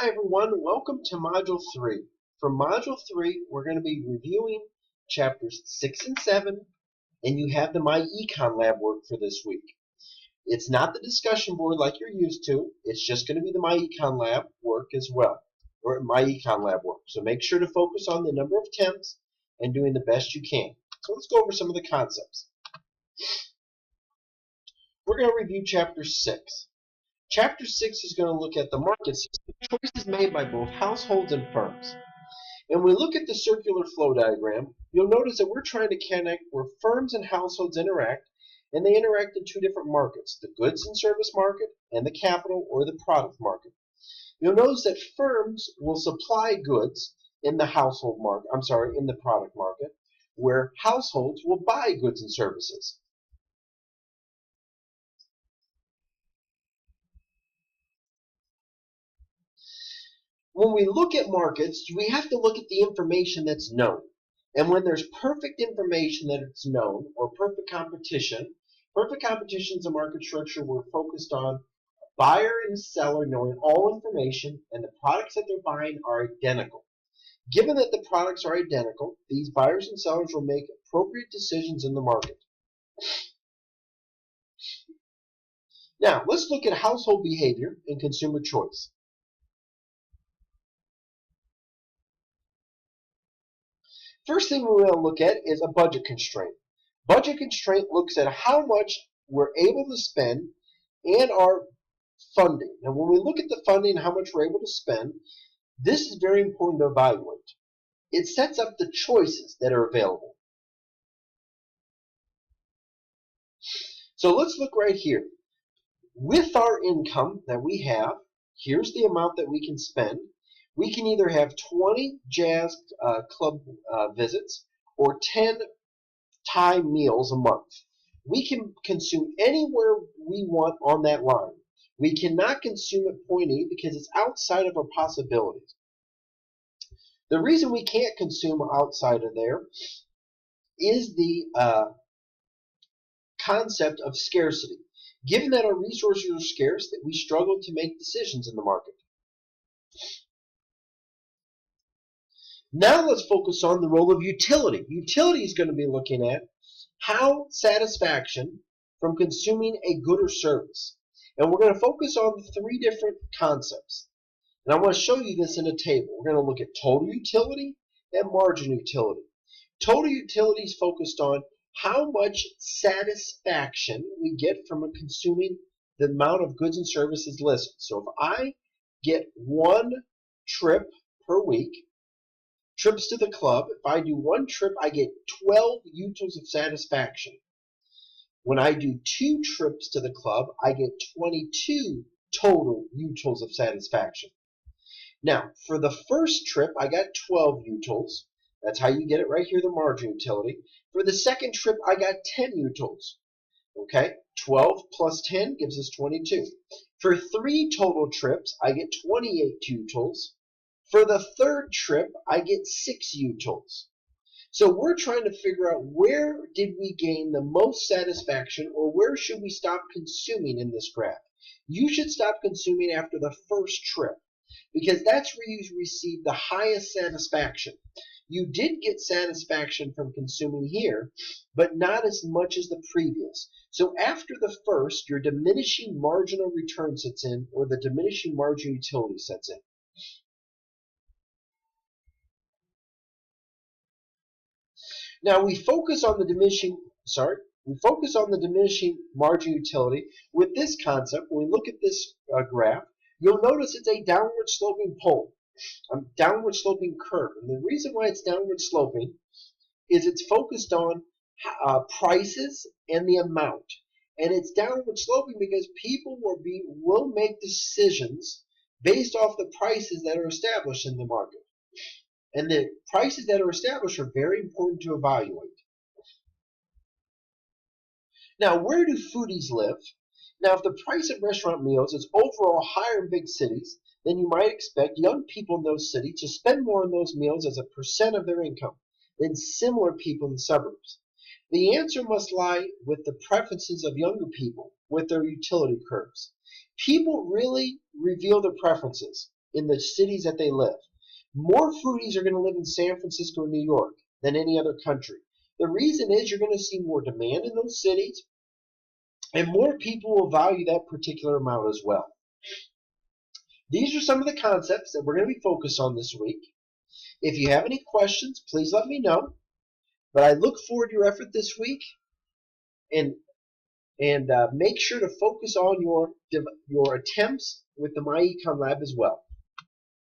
Hi everyone, welcome to Module 3. For Module 3, we're going to be reviewing Chapters 6 and 7, and you have the MyEcon Lab work for this week. It's not the discussion board like you're used to, it's just going to be the MyEcon Lab work as well, or MyEcon Lab work. So make sure to focus on the number of attempts and doing the best you can. So let's go over some of the concepts. We're going to review Chapter 6. Chapter 6 is going to look at the market system, choices made by both households and firms. And when we look at the circular flow diagram, you'll notice that we're trying to connect where firms and households interact, and they interact in two different markets, the goods and service market and the capital or the product market. You'll notice that firms will supply goods in the in the product market, where households will buy goods and services. When we look at markets, we have to look at the information that's known. And when there's perfect information that it's known, or perfect competition is a market structure we're focused on buyer and seller knowing all information and the products that they're buying are identical. Given that the products are identical, these buyers and sellers will make appropriate decisions in the market. Now, let's look at household behavior and consumer choice. First thing we're going to look at is a budget constraint. Budget constraint looks at how much we're able to spend and our funding. Now, when we look at the funding and how much we're able to spend, this is very important to evaluate. It sets up the choices that are available. So let's look right here. With our income that we have, here's the amount that we can spend. We can either have 20 jazz club visits or 10 Thai meals a month. We can consume anywhere we want on that line. We cannot consume at point E because it's outside of our possibilities. The reason we can't consume outside of there is the concept of scarcity. Given that our resources are scarce, that we struggle to make decisions in the market. Now let's focus on the role of utility. Utility is going to be looking at how satisfaction from consuming a good or service. And we're going to focus on three different concepts. And I want to show you this in a table. We're going to look at total utility and margin utility. Total utility is focused on how much satisfaction we get from consuming the amount of goods and services listed. So if I get one trip per week, trips to the club, if I do one trip, I get 12 utils of satisfaction. When I do 2 trips to the club, I get 22 total utils of satisfaction. Now, for the first trip, I got 12 utils. That's how you get it right here, the margin utility. For the second trip, I got 10 utils. Okay, 12 plus 10 gives us 22. For 3 total trips, I get 28 utils. For the third trip, I get 6 utils. So we're trying to figure out where did we gain the most satisfaction or where should we stop consuming in this graph. You should stop consuming after the first trip because that's where you receive the highest satisfaction. You did get satisfaction from consuming here, but not as much as the previous. So after the first, your diminishing marginal return sets in, or the diminishing margin utility sets in. Now we focus on the diminishing margin utility with this concept. When we look at this graph, you'll notice it's a downward sloping pole, a downward sloping curve. And the reason why it's downward sloping is it's focused on prices and the amount. And it's downward sloping because people will make decisions based off the prices that are established in the market. And the prices that are established are very important to evaluate. Now, where do foodies live? Now, if the price of restaurant meals is overall higher in big cities, then you might expect young people in those cities to spend more on those meals as a percent of their income than similar people in the suburbs. The answer must lie with the preferences of younger people with their utility curves. People really reveal their preferences. in the cities that they live. More foodies are going to live in San Francisco and New York than any other country. The reason is you're going to see more demand in those cities, and more people will value that particular amount as well. These are some of the concepts that we're going to be focused on this week. If you have any questions, please let me know. But I look forward to your effort this week, and make sure to focus on your attempts with the My Econ Lab as well.